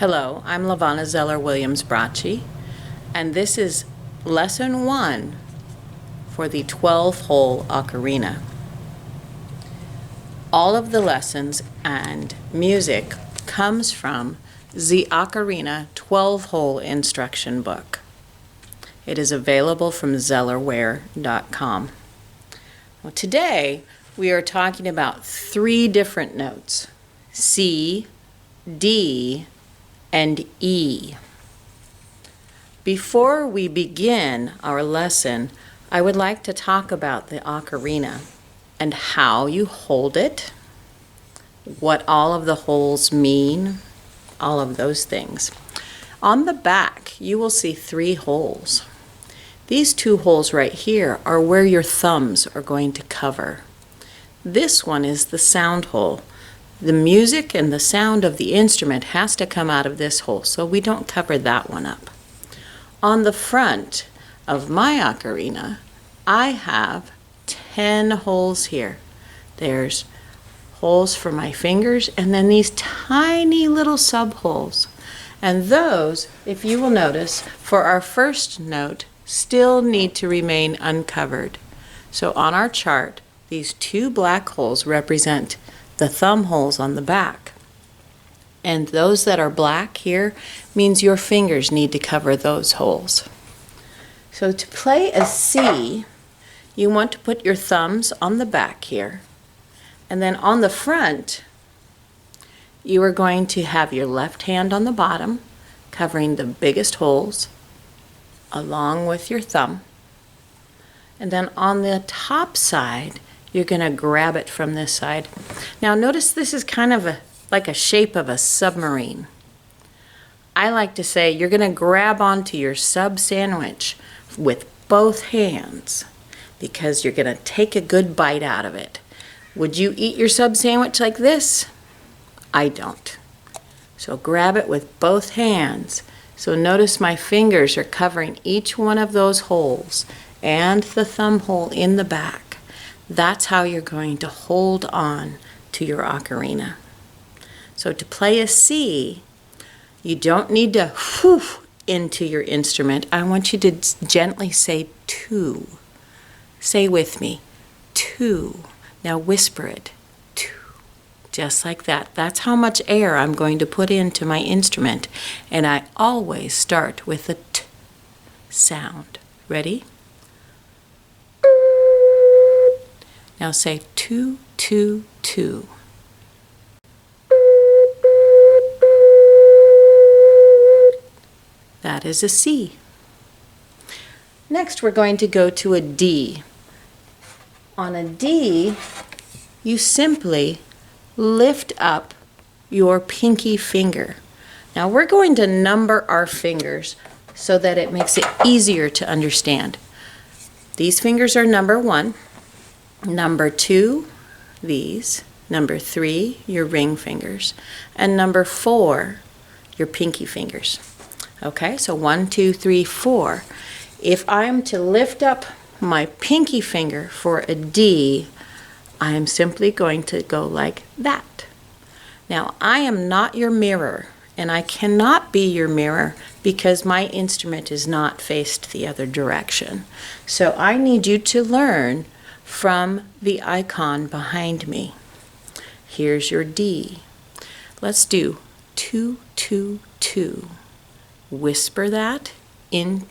Hello, I'm Lavonna Zeller-Williams-Bratschi, and this is Lesson 1 for the 12-hole ocarina. All of the lessons and music comes from Z Ocarina 12-hole instruction book. It is available from zellerware.com. Well, today we are talking about 3 different notes: C, D, and E. Before we begin our lesson, I would like to talk about the ocarina and how you hold it, what all of the holes mean, all of those things. On the back, you will see 3 holes. These 2 holes right here are where your thumbs are going to cover. This one is the sound hole. The music and the sound of the instrument has to come out of this hole, so we don't cover that one up. On the front of my ocarina, I have 10 holes here. There's holes for my fingers and then these tiny little sub-holes. And those, if you will notice, for our first note, still need to remain uncovered. So on our chart, these 2 black holes represent the thumb holes on the back. And those that are black here means your fingers need to cover those holes. So to play a C, you want to put your thumbs on the back here. And then on the front, you are going to have your left hand on the bottom, covering the biggest holes, along with your thumb. And then on the top side, you're going to grab it from this side. Now notice this is kind of like a shape of a submarine. I like to say you're going to grab onto your sub sandwich with both hands because you're going to take a good bite out of it. Would you eat your sub sandwich like this? I don't. So grab it with both hands. So notice my fingers are covering each one of those holes and the thumb hole in the back. That's how you're going to hold on to your ocarina. So to play a C, you don't need to whoo into your instrument. I want you to gently say 2. Say with me, 2. Now whisper it, 2. Just like that. That's how much air I'm going to put into my instrument. And I always start with a T sound. Ready? Now say 2, 2, 2. That is a C. Next we're going to go to a D. On a D, you simply lift up your pinky finger. Now we're going to number our fingers so that it makes it easier to understand. These fingers are number 1. Number 2, these. Number 3, your ring fingers. And number 4, your pinky fingers. Okay, so 1, 2, 3, 4. If I'm to lift up my pinky finger for a D, I am simply going to go like that. Now, I am not your mirror, and I cannot be your mirror because my instrument is not faced the other direction. So I need you to learn from the icon behind me. Here's your D. Let's do 2, 2, 2. Whisper that in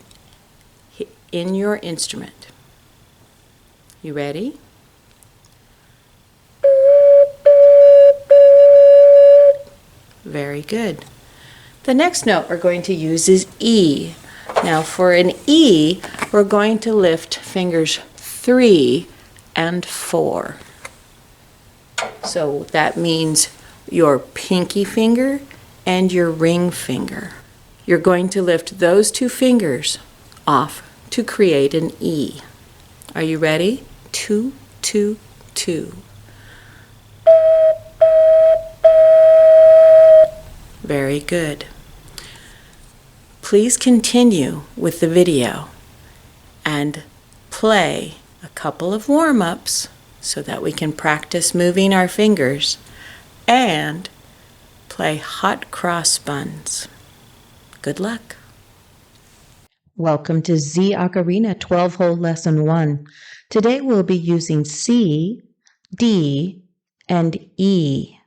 your instrument. You ready? Very good. The next note we're going to use is E. Now for an E, we're going to lift fingers 3 and 4. So that means your pinky finger and your ring finger. You're going to lift those 2 fingers off to create an E. Are you ready? 2, 2, 2. Very good. Please continue with the video and play a couple of warm-ups so that we can practice moving our fingers and play Hot Cross Buns. Good luck. Welcome to Z Ocarina 12-hole lesson 1. Today we'll be using C, D, and E.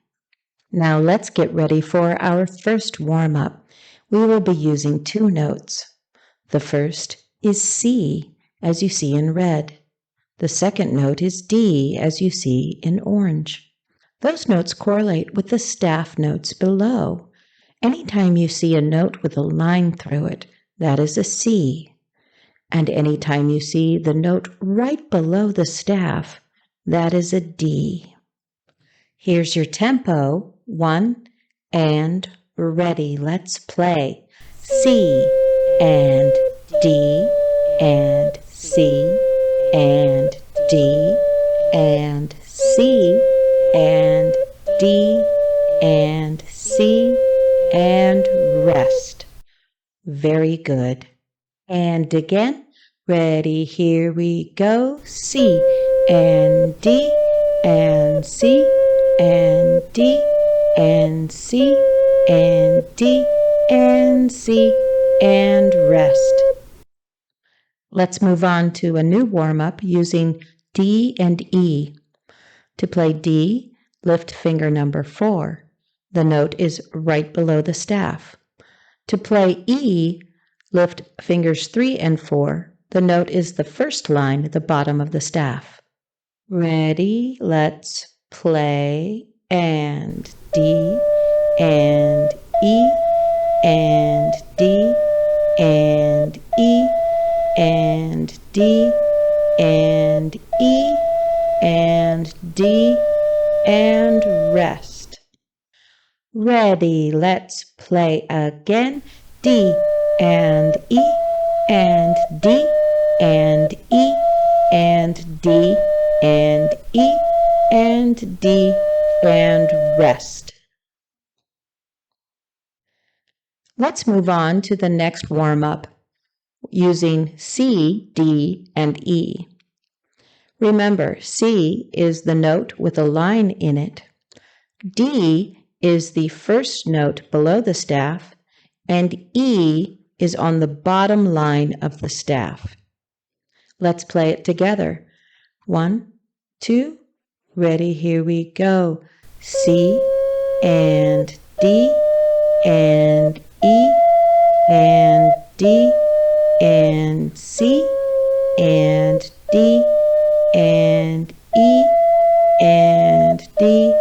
Now let's get ready for our first warm-up. We will be using 2 notes. The first is C, as you see in red. The second note is D, as you see in orange. Those notes correlate with the staff notes below. Anytime you see a note with a line through it, that is a C. And anytime you see the note right below the staff, that is a D. Here's your tempo. 1 and ready. Let's play. C and D and C and D and C and D and C and rest. Very good. And again, ready, here we go. C and D and C and D and C and D and C and rest. Let's move on to a new warm-up using D and E. To play D, lift finger number 4. The note is right below the staff. To play E, lift fingers 3 and 4. The note is the first line at the bottom of the staff. Ready? Let's play. And D and E and D and E and D and E and D and rest. Ready? Let's play again. D and E and D and E and D and E and D and rest. Let's move on to the next warm-up using C, D, and E. Remember, C is the note with a line in it. D is the first note below the staff, and E is on the bottom line of the staff. Let's play it together. 1, 2, ready, here we go. C and D and E and D and C and D and E and D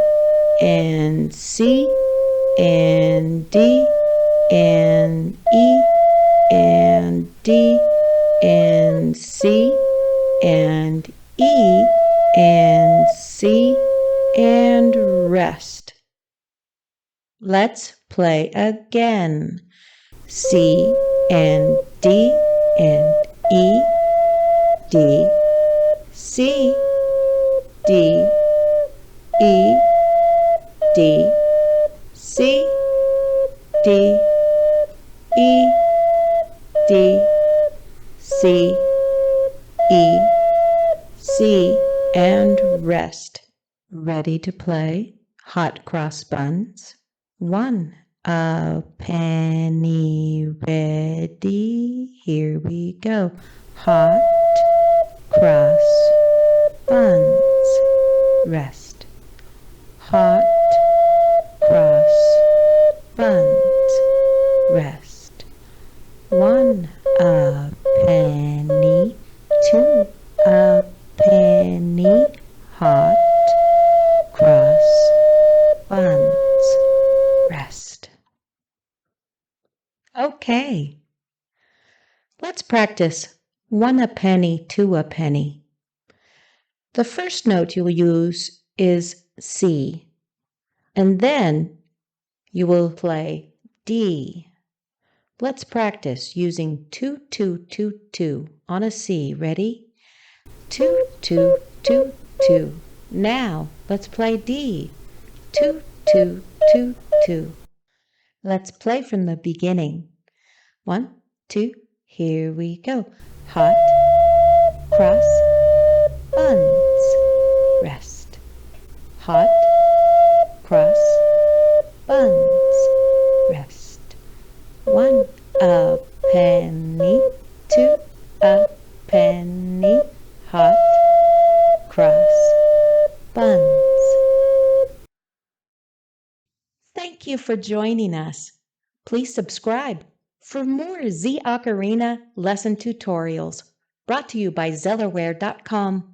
and C and D and E and D and C and E and C and rest. Let's play again. C and D and E, D, C, D, E, D, C, D, E, D, C, E, C, and rest. Ready to play Hot Cross Buns. 1 a penny ready. Here we go. Hot cross buns. Rest. Hot cross buns. Rest. 1 a penny. 2 a penny. Hot cross buns. Rest. Okay. Let's practice 1 a penny, 2 a penny. The first note you'll use is C, and then you will play D. Let's practice using 2, 2, 2, 2 on a C. Ready? 2, 2, 2, 2. Now let's play D. 2, 2, 2, 2. Let's play from the beginning. 1, 2, here we go. Hot cross buns. Rest. Hot cross buns. Cross Buns. Thank you for joining us. Please subscribe for more Z Ocarina lesson tutorials brought to you by Zellerware.com.